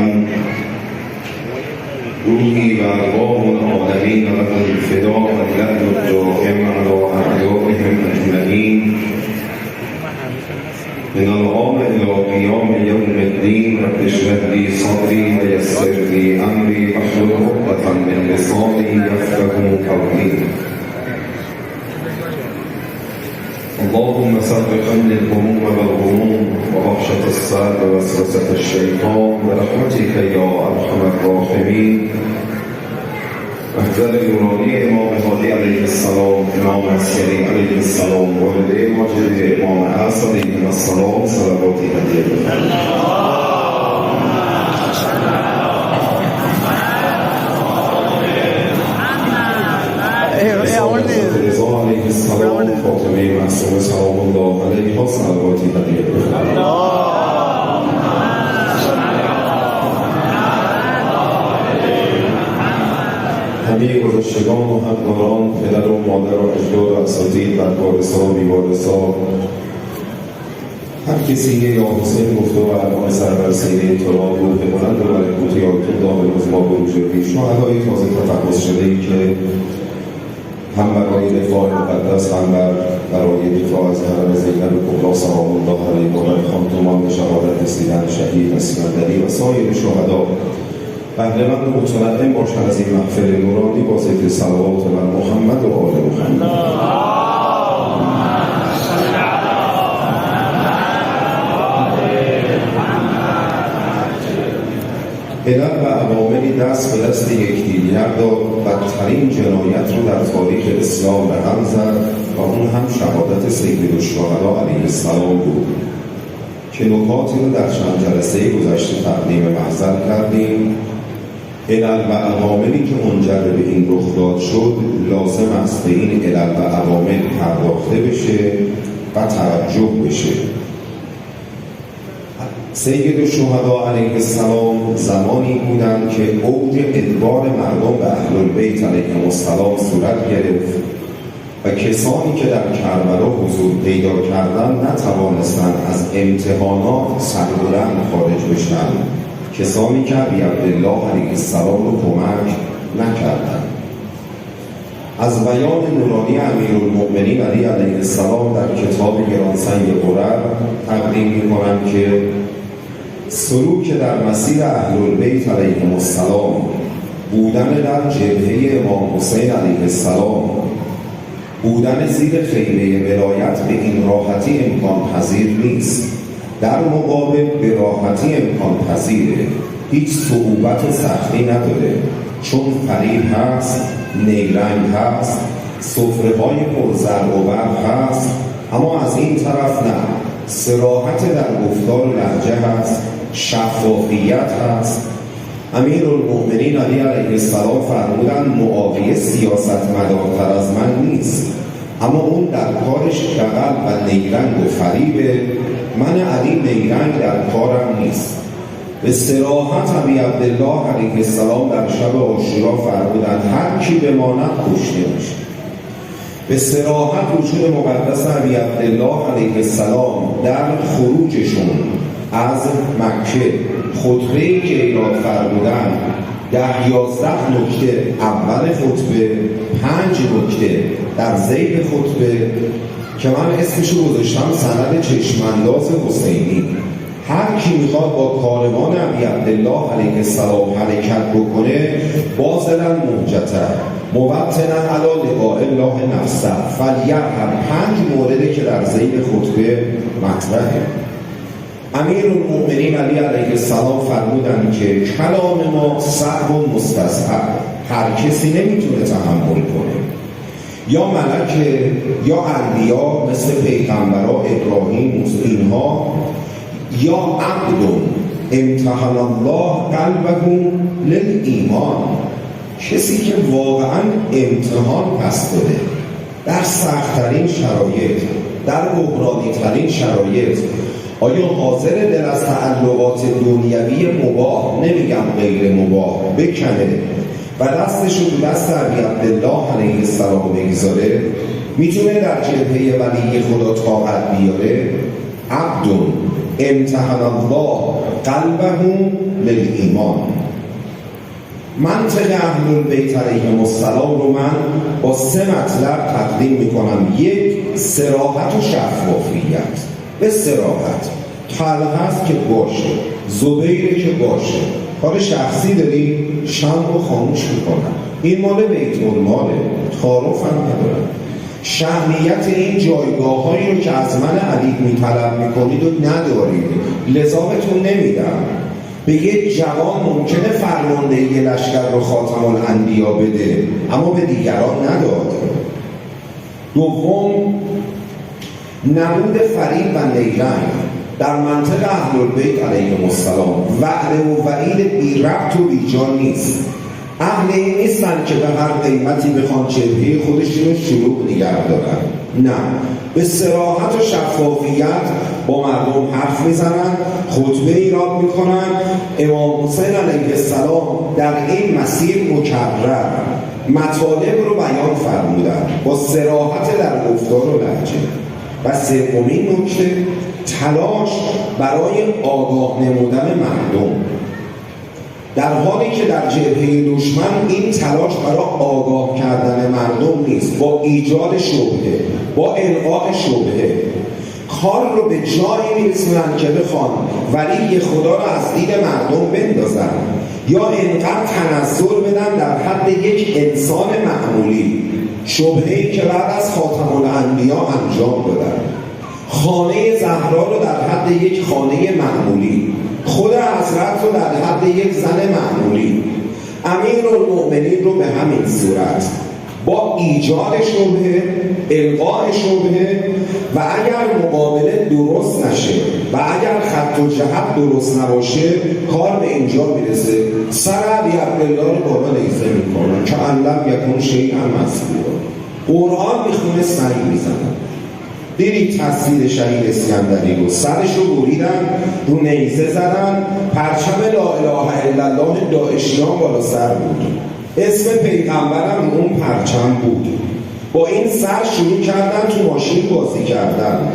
میگویم روحی و ارواح العالمین لهم الفدا و اللعن الدائم علی اعدائهم اجمعین من العام الى قیام یوم الدین رب اشرح لی صدری و یسر لی امری واحلل عقدة من لسانی یفقهوا قولی. اللهم صرف عني الهموم والغموم ووحشة الصدر ووسوسة الشيطان برحمتك يا أرحم الراحمين. محضر نورانی امام هادی علیه السلام، امام عسکری علیه السلام، والده ماجد امام عصر علیه السلام، صلواتی هدیه بفرمایید. رضا علیه السلام، فاطمه معصومه سلام الله علیها، صلواتی هدیه بفرمایید. همه گذشتگان و همکاران، پدر و مادر و اجداد و اساتید، بدوارثان و بیوارثان، هر کسی که یا حسین گفته و ارواح سرور سینه تراب روح بلند و ملکوتی آیتون داخل از ما بروز شدید، شهدای تازه تفحص شده‌ای که هم برای دفاع مقدس، هم برای دفاع از حرم زینب کبری سلام الله علیها خانتمان به شهادت رسیدن شهید اسکندری و سایر شهدا بهره‌مند و متنعم باشند از این محفل نورانی با ذکر صلوات بر محمد و آل محمد. علل و عواملی دست به دست یکدیگر داد، بدترین جنایت رو در تاریخ اسلام رقم زد و اون هم شهادت سید الشهدا علیه السلام بود که نکاتی رو در چند جلسه گذشته تقدیم محضر کردیم. علل و عواملی که منجر به این رخداد شد لازم است به این علل و عوامل پرداخته بشه و توجه بشه. سید الشهدا علیه السلام زمانی بودند که اوج ادبار مردم به اهل البیت علیهم السلام صورت گرفت و کسانی که در کربلا حضور پیدا کردند نتوانستند از امتحانات سربلند خارج بشن، کسانی که ابی عبدالله علیه السلام رو کمک نکردند. از بیان نورانی امیرالمؤمنین علی علیه السلام در کتاب گرانسنگ قرر تقدیم می‌کنم که سلوک در مسیر اهل البیت علیهم السلام، بودن در جبهه امام حسین علیه السلام، بودن زیر خیمه ولایت به این راحتی امکان پذیر نیست. در مقابل به راحتی امکان پذیره، هیچ صعوبت و سختی نداره، چون فریب هست، نیرنگ هست، سفره‌های پرزرق و برق هست، اما از این طرف نه، صراحت در گفتار و لهجه هست، شفافیت هست. امیرالمؤمنین علی علیه السلام فرمودند معاویه سیاستمدارتر از من نیست، اما اون در کارش دغل و نیرنگ و فریبه، من علی نیرنگ در کارم نیست. به صراحت ابی عبدالله علیه السلام در شب عاشورا فرمودند هر کی بماند کشته میشه. به صراحت وجود مقدس ابی عبدالله علیه السلام در خروجشون از مکه خطبه‌ای که ایراد فرمودند 10-11 نکته اول خطبه، 5 نکته در ذیل خطبه که من اسمشو گذاشتم سند چشمانداز حسینی. هر کی میخواد با کاروان ابی عبدالله علیه السلام حرکت بکنه باطلا محجته موطنا علی لقاء الله نفسه فلیرحم، 5 مورده که در ذیل خطبه مطرحه. امیرالمؤمنین علی علیه السلام فرمودند که کلام ما صعب و مستصعب، هر کسی نمیتونه تحمل کنه، یا ملکه یا انبیا مثل پیغمبرها ابراهیم اینها، یا عبد امتحن الله قلبه للایمان، کسی که واقعا امتحان پس داده در سخت‌ترین شرایط، در بحرانی ترین شرایط، آیا حاضر دل از تعلقات دنیوی مباح، نمیگم غیر مباح، بکنه و دستش رو تو دست ابی عبدالله علیه السلام بگذاره؟ میتونه در جبهه ولی خدا طاقت بیاره؟ عبد امتحن الله قلبه للایمان. منطق اهل بیت علیهم السلام رو من با 3 مطلب تقدیم میکنم. 1. صراحت و شفافیت. به صراحت طلحه که باشه، زبیر که باشه، کار شخصی داری شمع رو خاموش میکنن، این مال بیت الماله، تعارف هم ندارن. شأنیت این جایگاه هایی رو که از من علی میطلب میکنید و ندارید، لذا بهتون نمیدم. به یک جوان ممکنه فرمانده یه لشکر رو خاتم الانبیا بده، اما به دیگران نداد. 2. نمود فریب و نیرنگ در منطق اهل بیت علیهم السلام وعده و وعید بی ربط و بی جان نیست. اهل این نیستن که به هر قیمتی بخوان جبهه خودشون رو شلوغ نگه دارن. نه، به صراحت و شفافیت با مردم حرف میزنن، خطبه ایراد میکنن. امام حسین علیه السلام در این مسیر مکرر مطالب رو بیان فرمودن با صراحت در گفتار و لهجه. و 3. نکته، تلاش برای آگاه نمودن مردم، در حالی که در جبهه دشمن این تلاش برای آگاه کردن مردم نیست، با ایجاد شبهه، با القاء شبهه کار رو به جایی میرسونن که بخوان ولی خدا رو از دید مردم بندازن یا اینقدر تنزل بدن در حد یک انسان معمولی، شبهه‌ای که بعد از خاتم الانبیا انجام دادن. خانه زهرا رو در حد یک خانه معمولی، خود حضرت رو در حد یک زن معمولی، امیرالمؤمنین رو به همین صورت با ایجاد شبهه، القاء شبهه و اگر مقابله درست نشه و اگر خط و جهت درست نباشه کار به اینجا میرسه سر علی عبدالله رو بالا نیزه میکنن که علم یکون شیئا مذکورا. قرآن میخونه سنگ میزنن. دیدید تصویر شهید اسکندری رو سرش رو بریدن، رو نیزه زدن، پرچم لا اله الا الله داعشیان بالا سر بود، اسم پیغمبرم رو اون پرچم بود. با این سر شروع کردن تو ماشین بازی کردن.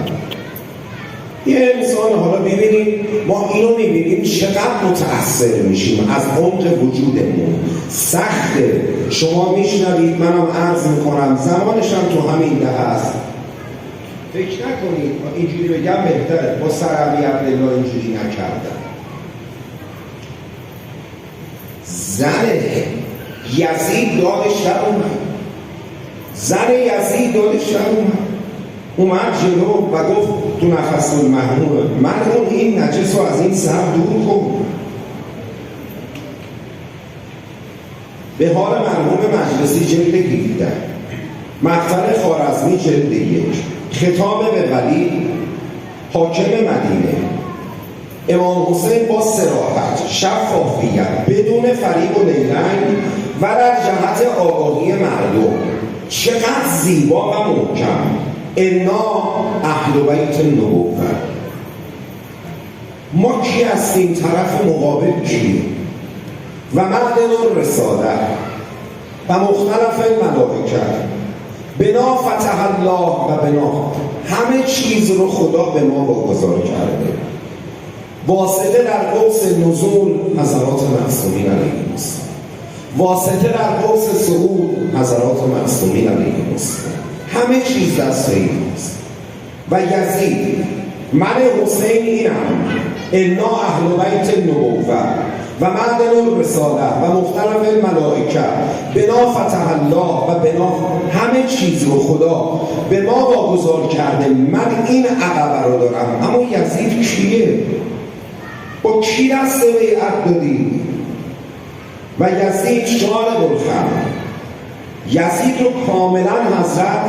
یه انسان، حالا ببینید ما اینو میبینیم چقدر متأثر میشیم از عمق وجودمون. سخته. شما میشنوید، منم عرض میکنم زمانشم تو همین ده هست. فکر نکنید اینجوری بگم بهتره، با سر علی عبدالله اینجوری نکردن. زن یزید دادش در اومد جلو و گفت تو نفس المحمومه مرحوم این نجس رو از این سر دور کن. به حال مرحوم مجلسی جلد 17، مقتل خوارزمی جلد 1، خطاب به ولی حاکم مدینه. امام حسین با صراحت، شفافیت، بدون فریب و نیرنگ و در جهت آگاهی مردم، چقدر زیبا و محکم، انا اهل بیت النبوة. ما کی هستیم؟ طرف مقابل کیه؟ و معدن الرساله و مختلف الملائکه، بنا فتح الله و بنا، همه چیز رو خدا به ما واگذار کرده. واسطه در قوس نزول حضرات معصومین علیهم السلام، واسطه در قوس صعود حضرات معصومین علیهم السلام، همه چیز دست ایناست. و یزید، من حسین اینم، انا اهل بیت النبوة و معدن الرساله و مختلف الملائکه، بنا فتح الله و بنا، همه چیز رو خدا به ما واگذار کرده. من این عقبه رو دارم. اما یزید کیه؟ با کی دست بیعت دادی؟ و یزید شارب الخمر، یزید رو کاملا حضرت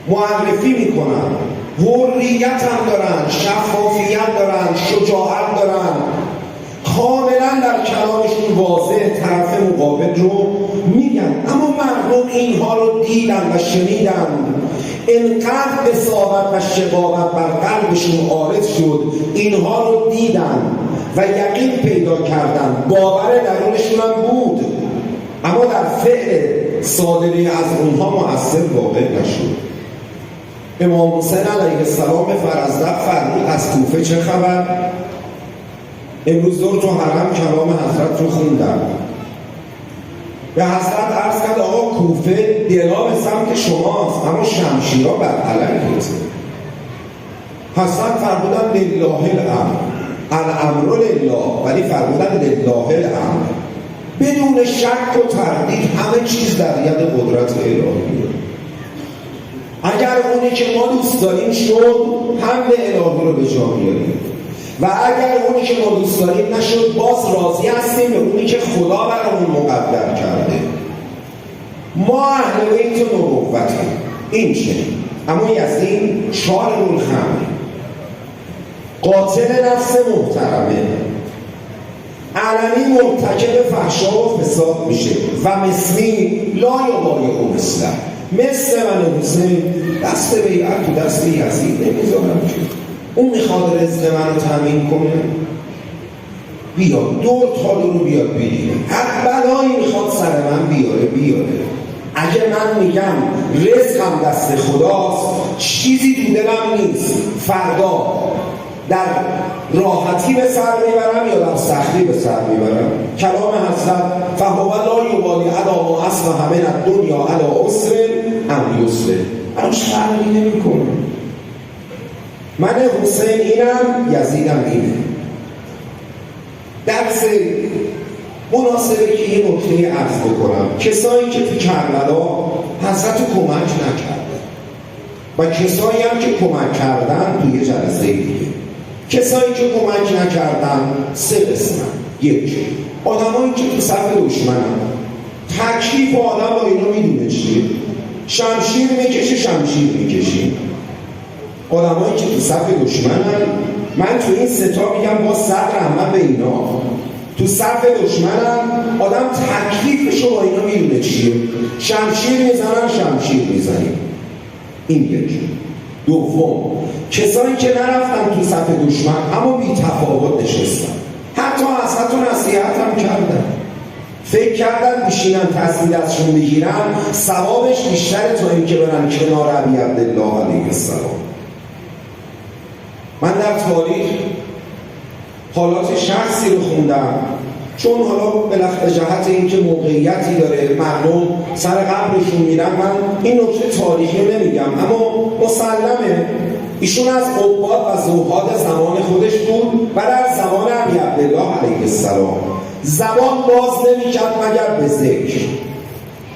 معرفی میکنن. حریت هم دارن، شفافیت دارن، شجاعت دارن، کاملا در کلامشون واضح طرف مقابل رو میگن. اما مردم اینها رو دیدن و شنیدن، انقدر بساوت و شقاوت بر قلبشون عارض شد، اینها رو دیدن و یقین پیدا کردن، باور درونشون هم بود، اما در فعل صادری از اونها مؤثر واقع نشد. امام حسین علیه السلام فرزدق فرمود از کوفه چه خبر؟ امروز دور تو حرم کلام حضرت رو خوندم. به حضرت عرض کرد آقا کوفه دلا به سمت شماست، اما شمشیرها بر علیه. حضرت فرمودن لله الامر، الامر لله، ولی فرمودن لله الامر، بدون شک و تردید همه چیز در ید قدرت الهیه. اگر اونی که ما دوست داریم شد، حمد الهی رو به جا میاریم، و اگر اونی که ما دوست داریم نشد، باز راضی هستیم به اونی که خدا برامون مقدر کرده. ما اهل بیت نبوتیم، این چه؟ اما یزید شارب الخمر، قاتل نفس محترمه، علنی مرتکب فحشا و فساد میشه و مثلی لا یبایع مثله، مثل من حسین دست بیعت تو دست یزید نمیذارم که اون میخواد رزق من رو تامین کنه، بیاد دور تا رو بیاد بگیره، هر بلایی میخواد سر من بیاره. اگه من میگم رزقم دست خداست، چیزی تو دلم نیست فردا در راحتی به سر میبرم یا در سختی به سر میبرم. کلام حضرت فهو لا یبالی علی ما اصبح من الدنیا علی عسر ام یسر، براش فرقی نمیکنه. من حسین اینم، یزیدم اینه. درس مناسبه که یه نکته عرض بکنم. کسایی که تو کربلا حضرت رو کمک نکردن و کسایی هم که کمک کردن توی جلسه دیگه. کسایی که کمک نکردن سه قسمن. یک، آدمایی که تو صف دشمنن، تکلیف آدم با اینا میدونه چیه، شمشیر میکشه شمشیر میکشی. آدمایی که تو صف دشمنن، من تو این ستا میگم با صد رحمت به اینا، تو صف دشمنن آدم تکلیفشو با اینا میدونه چیه، شمشیر میزنن شمشیر میزنیم. این یک. دوم، کسایی که نرفتن تو صف دشمن اما بی تفاوت نشستن، حتی حضرت و نصیحت هم کردن، فکر کردن بشینن تصویر ازشون بگیرن ثوابش بیشتره تا این که برن کنار ابی عبدالله علیه السلام. من در تاریخ حالات شخصی رو خوندم، چون حالا به جهت اینکه موقعیتی داره مردم سر قبرشون میرن، من این نکته تاریخی نمیگم، اما مسلمه ایشون از عباد و زهاد زمان خودش بود و در زمان ابی عبدالله علیه السلام زبان باز نمیکرد مگر به ذکر،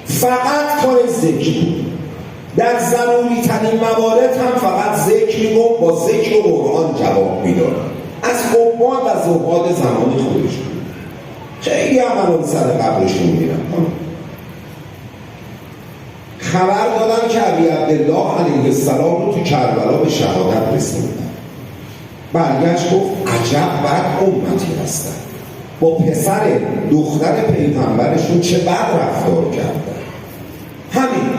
فقط کار ذکر بود. در ضروری ترین موارد هم فقط ذکر میگفت، با ذکر و قرآن جواب میداد. از عباد و زهاد زمان خودش بود. خیلی هم سر قبرشون میرن. خبر دادن که ابی عبدالله علیه السلام رو تو کربلا به شهادت رسوندن. برگشت گفت عجب بد امتی هستن، با پسر دختر پیغمبرشون چه بد رفتار کردن. همین.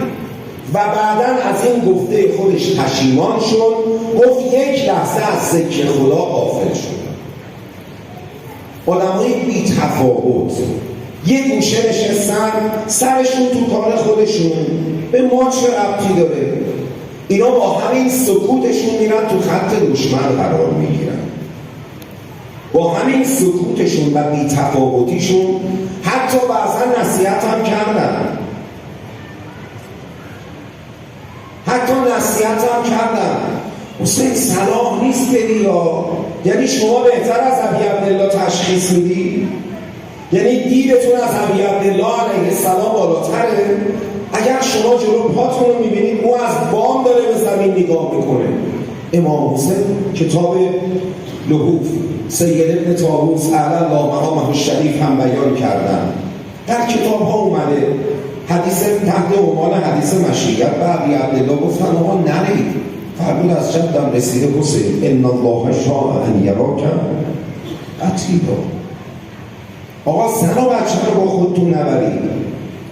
و بعدن از این گفته خودش پشیمان شد، گفت یک لحظه از ذکر خدا غافل شد. آدمای بی تفاوت یه گوشه نشستن، سرشون تو کار خودشون، به ما چه ربطی داره؟ اینا با همین سکوتشون میرن تو خط دشمن قرار میگیرن، با همین سکوتشون و بی تفاوتیشون حتی بعضا نصیحت هم کردن، حسین صلاح نیست بدی، یا یعنی شما بهتر از ابی عبدالله تشخیص میدی؟ یعنی دیدتون از ابی عبدالله علیه السلام بالاتره؟ اگر شما جلو پاتون رو میبینید او از بام داره به زمین نگاه میکنه. امام حسین کتاب لحوف سید ابن طاووس اعلی الله مقامه الشریف هم بیان کردن، در کتاب ها اومده حدیث تحت عنوان حدیث مشیت به ابی عبدالله گفتن آقا نرید، فرمود از جدم رسیده حسین ان الله شاء ان یراک قتیلا، آقا زن و بچه رو با خودتون نبرید.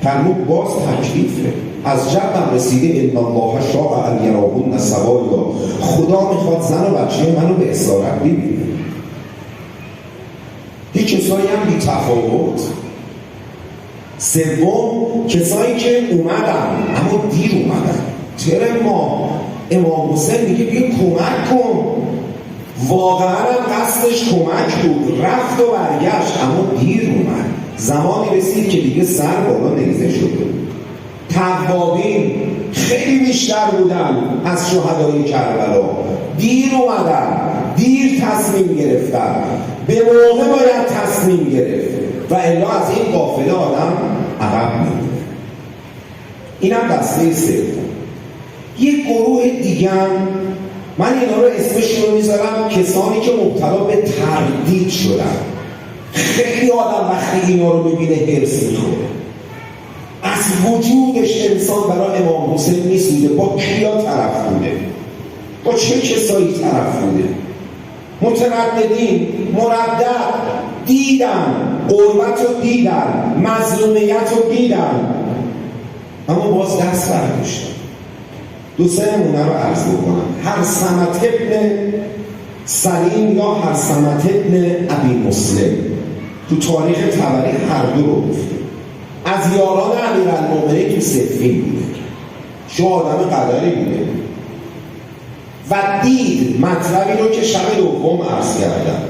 فرمود باز تکلیفه، از جدم رسیده ان الله شاء ان یراهن سوایا، خدا میخواد زن و بچه منو به اسارت ببینه. هیچ کسایی هم بی تفاوت. سوم، کسایی که اومدن اما دیر اومدن. چرا ما امام حسین میگه بیا کمک کن، واقعا هم قصدش کمک بود، رفت و برگشت، اما دیر اومد. زمانی رسید که دیگه سر بالا نیزه شده. توابین خیلی بیشتر بودن از شهدای کربلا، دیر اومدن، دیر تصمیم گرفتن، به موقع باید تصمیم گرفت و الا از این قافله آدم عقب میمونه. اینم دسته سوم. یک گروه دیگه من اینا رو اسمشون رو میذارم کسانی که مبتلا به تردید شدن. خیلی آدم وقتی اینا رو میبینه هرس میخوره، از وجودش انسان برای امام حسین میسوده. با کیا طرف بوده؟ با چه کسایی طرف بوده؟ مترددین، مردد، دیدن غربت رو دیدن، مظلومیت رو دیدن، اما باز دست برداشتن. دو سه نمونه رو عرض بکنم. هرثمة ابن سلیم یا هرثمة ابن ابی مسلم تو تاریخ طبری هر دو رو گفته. از یاران امیرالمؤمنین تو صفین بوده، شو آدم قدری بوده و دید مطلبی رو که شب دوم عرض کردم.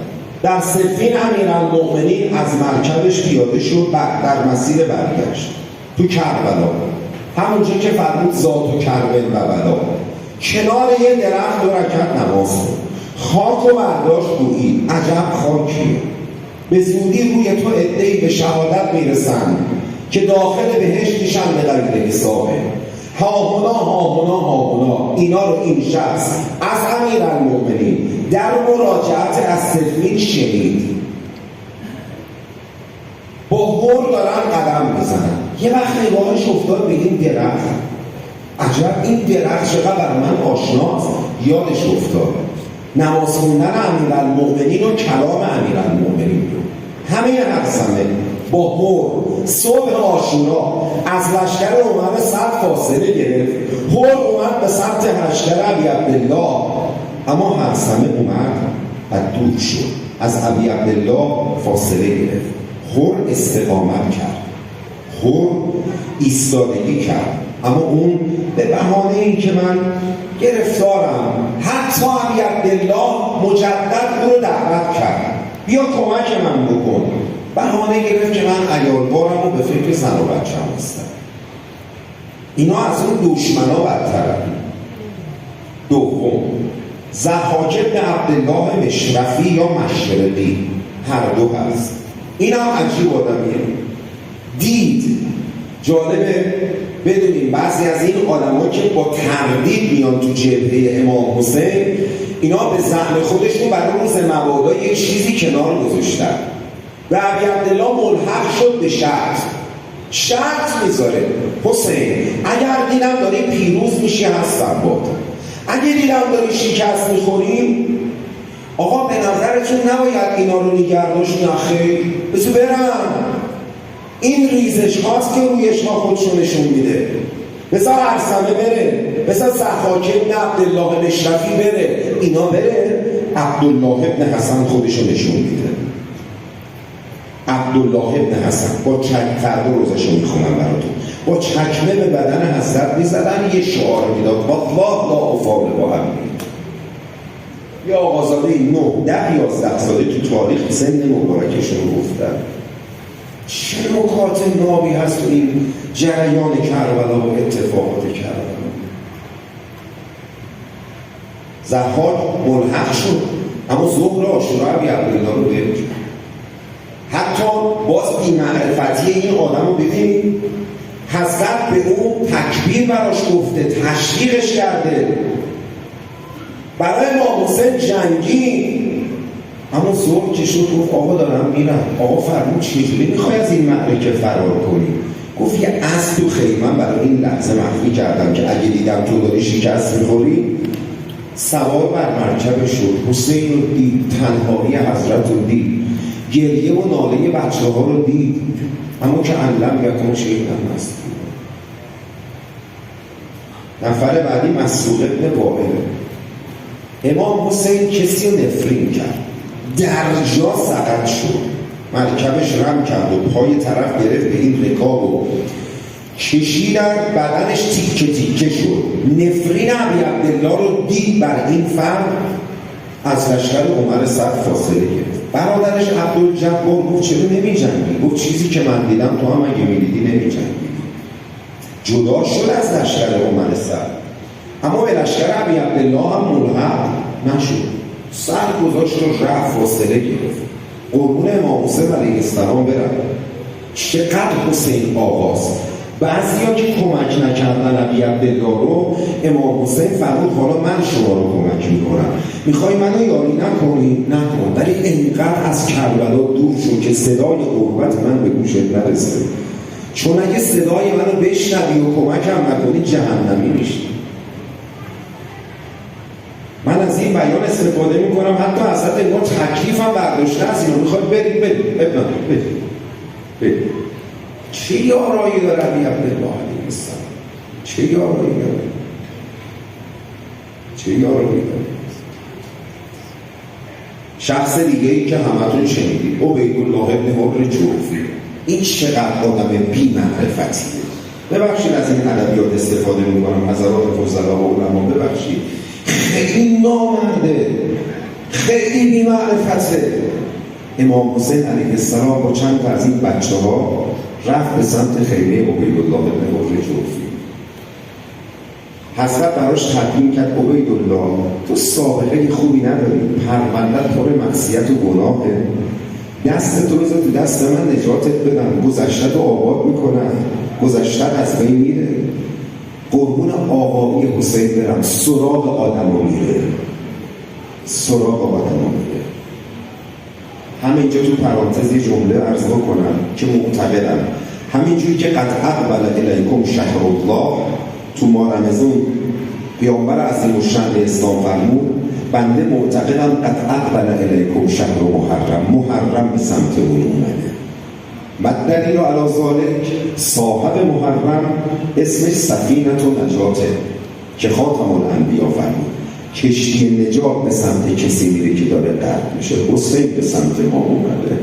در صفین امیرالمؤمنین از مرکبش پیاده شد در مسیر برگشت تو کربلا، همونجا که فرمود ذات و کربل و بلا، کنار یه درخت 2 رکعت نماز خون، خاک و برداشت گویی عجب خاکیه، به زودی روی تو عده‌ای به شهادت میرسن که داخل بهشت میشن به غیر حسابه. هاهنا هاهنا هاهنا، اینا رو این شخص از امیرالمؤمنین در مراجعت از صفین شنید. با هول دارن قدم میزنن. یه وقت نگاهش افتاد به این درخت، عجب این درخت چقدر بر من آشناست. یادش افتاد نماز خوندن امیرالمؤمنین و کلام امیرالمؤمنین رو. همه هرثمه با هول صبح عاشورا از لشکر عمر صد فاصله گرفت. هول اومد به سمت لشکر ابی عبدالله، اما هرثمه اومد و دور شد، از ابی عبدالله فاصله گرفت. هول استقامت کرد، هول ایستادگی کرد، اما اون به بهانه این که من گرفتارم، حتی ابی عبدالله مجدد او رو دعوت کرد بیا کمک من بکن، بهانه گرفت که من عیالوارم و به فکر زن و بچه‌ام هستم. اینا از اون دشمنا بدترن. دوم، ضحاک بن عبدالله مشرفی یا مشرقی، هر دو هست. این هم عجیب آدمیه. دید جالبه بدونیم بعضی از این آدم‌ها که با تردید میان تو جبهه امام حسین، اینا به زعم خودشون برای روز مبادا یک چیزی کنار گذاشتن و ابی عبدالله ملحق شد به شرط میذاره حسین اگر دیدم داری پیروز میشی هستم باد، اگه دیدم داری شکست میخوریم آقا به نظرتون نباید اینا رو نگرداشت نخیر بسو برم، این ریزش هاست که رویش ها خودشو نشون میده، بسا هرثمه بره، بسا ضحاک بن عبدالله مشرفی بره، اینا بره. عبدالله بن حسن خودشو نشون میده. عبدالله بن حسن با فردا روزشو میخونم براتون، با چکمه به بدن حضرت میزدن، یه شعار میداد والله لا افاضل با هم. یا آقازاده 9، 10، 11 ساله تو تاریخ سن مبارکشون گفتن. چه نکات نابی هست تو این جریان کربلا و اتفاقات کربلا. ضحاک ملحق شد، اما ظهر عاشورا ابی عبدالله رو دید. حتی باز بی‌معرفتی این آدم رو ببینید، حضرت به او تکبیر براش گفته، تشویقش کرده، برای امام حسین جنگی، اما ظهر که شد گفت آقا دارم میرم. آقا فرمود چجوری میخوای از این معرکه فرار کنی؟ گفت یه اسب تو خیمم برای این لحظه مخفی کردم که اگه دیدم تو داری شکست میخوری سوار بر مرکب شد. حسین رو دید، تنهایی حضرت رو دید، گریه و ناله بچه ها رو دید، اما که علم یکم شیطان هست. نفر بعدی مسروق ابن وائل. امام حسین کسی رو نفرین کرد، در جا سقط شد، مرکبش رم کرد و پای طرف گرفت به این رکاب و کشیدن، بدنش تیکه تیکه شد. نفرین ابی عبدالله رو دید بر این فرد، از لشکر عمر سعد فاصله گرفت. برادرش عبدالجبار گفت چرا نمی جنگی؟ گفت چیزی که من دیدم تو هم اگه می دیدی نمی جنگی. جدا شد از لشکر عمر سعد، اما به لشکر ابی عبدالله هم ملحق نشد. سر گذاشت و رفت، فاصله گرفت. قربون امام حسین علیه السلام برم. چقدر حسین آغاز. بعضیا که کمک نکردن ابی عبدالله رو، امام حسین فرمود حالا من شما رو کمک میکنم، میخوای منو یاری نکنی؟ نکن، ولی اینقدر از کربلا دور شو که صدای قربت من به گوشت نرسه، چون اگه صدای منو بشنوی و کمکم نکنی جهنمی میشی. من از این بیان استفاده میکنم، حتی حضرت انگار تکلیفم برداشته از اینو، میخواد برید چه یارایی داره ابی عبدالله علیه السلام؟ چه یارایی داره؟ شخص دیگه‌ای که همتون شنیدید، عبیدالله ابن حر جوفی. این چقدر آدم بی معرفتیه. ببخشید از این ادبیات استفاده میکنم، حضرات فضلا و علما ببخشید. خیلی نامرده، خیلی بی معرفته. امام حسین علیه السلام با چند تا از این بچه ها رفت به سمت خیمه عبیدالله ابن حر جوفی. حضرت براش تقدیم کرد عبیدالله تو سابقه خوبی نداری، پروندت پر معصیت و گناهه، دست تو بذار تو دست من نجاتت بدم، گذشتت رو آباد میکنم، گذشتت از بین میره. قربون آقایی حسین برم، سراغ آدم میره. همینجا تو پرانتز یه جمله عرض بکنم که معتقدم همینجوری که قد اقبل الیکم شهر الله تو ماه رمضان پیامبر عظیم الشأن اسلام فرمود، بنده معتقدم قد اقبل الیکم شهر محرم به سمت اون اومده. مددلیل علی ذالک، صاحب محرم اسمش سفینه نجاته که خاتم الانبیا فرمود کشتی نجات به سمت کسی میره که داره غرق میشه. حسین به سمت ما اومده،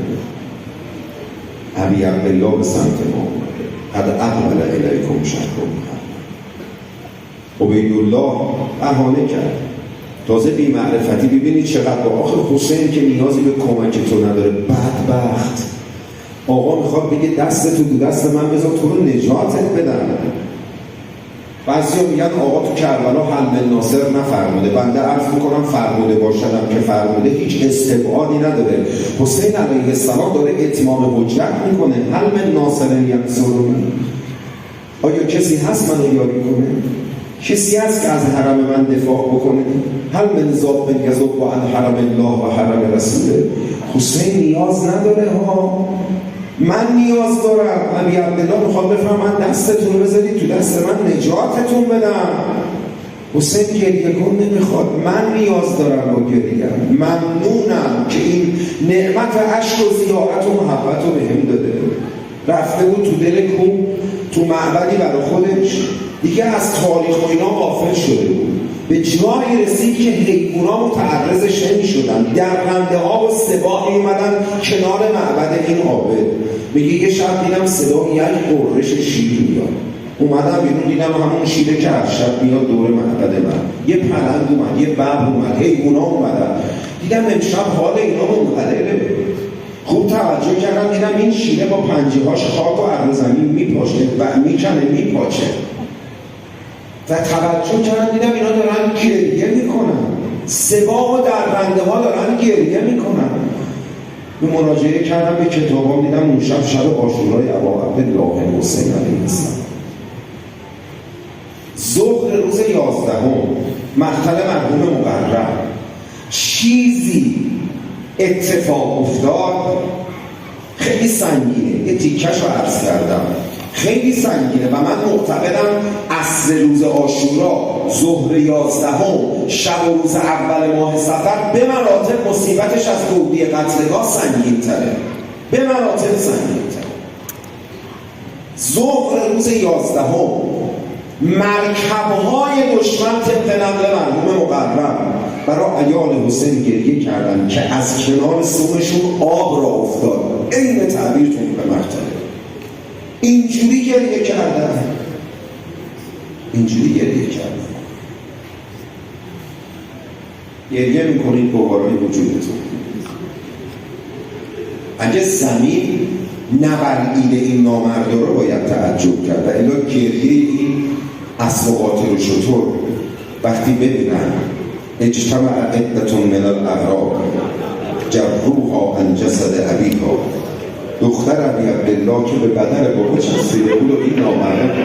ابی عبدالله به سمت ما اومده. قد اقبل الیکم شهر محرم. عبیدالله بهانه کرد، تازه بی معرفتی. ببینید چقدر با آخر حسین که نیازی به کمک تو نداره، بدبخت. آقا میخواد بگه دست تو دست من بذار تو رو نجاتت بدم. بعضیا میگن آقا تو کربلا حل ناصر نفرموده. بنده عرض میکنم فرموده باشدم که فرموده، هیچ استبعادی نداره. حسین علیه السلام داره اتمام حجت میکنه. حل ناصر ینصرنی، آیا کسی هست منو یاری کنه؟ کسی هست که از حرم من دفاع بکنه؟ هل من ذاب یذب عن حرم الله و حرم رسوله. حسین نیاز نداره ها، من نیاز دارم. ابی عبدالله میخواد بفهم من دستتون رو بذارید تو دست من نجاتتون بدم. حسین گریه کن نمیخواد، من نیاز دارم با گریه. ممنونم که این نعمت اشک و زیارت و محبت رو بهم داده. رفته بود تو دل کوه، تو معبدی برای خودش، دیگه از تاریخ و اینا غافل شده بود. به جایی رسید که حیونا متعرضش نمی شدن. درنده ها و سبا می اومدن کنار معبد این عابد. میگه یه شب دیدم صدا یک قررش شیر میاد، اومدم بیرون دیدم همون شیره که هر شب میاد دور معبد من. یه پلنگ اومد، یه ببر اومد، حیونا اومدن. دیدم امشب حال اینا منقلبه. خوب توجه کردم دیدم این شیره با پنجه هاش خاک و عرض زمین میپاشه و میکنه میپاچه. و توجه کردم دیدم اینا دارن گریه میکنن، سبا و درنده ها دارن گریه میکنن. به مراجعه کردم به کتابام، دیدم اون شب عاشورای ابا عبدالله حسین علیه السلام. ظهر روز 11 مقتل مرحوم مقرم، چیزی اتفاق افتاد خیلی سنگینه. یه تیکش رو عرض کردم، خیلی سنگینه و من معتقدم عصر روز عاشورا، ظهر 11 شب و روز اول ماه صفر به مراتب مصیبتش از گودی قتلگاه سنگین تره، به مراتب سنگین تره. ظهر روز 11 مرکب‌های دشمن طبق نقل مرحوم مقرم برای عیال حسین گریه کردن که از کنار سومشون آب را افتاد. این تعبیرتون به مرتبه اینجوری گریه کردن، اینجوری گریه کردن. گریه میکنید گوارای وجودتون. اگه زمین نبلعیده این نامرد رو باید تعجب کرد و الا گریه این اسب و قاطر و شتر وقتی ببینن اجتمع عدة من الاغراب جروها عن جسد ابیها، دختر ابی عبدالله که به بدن بابا چسبیده بود و این نامرد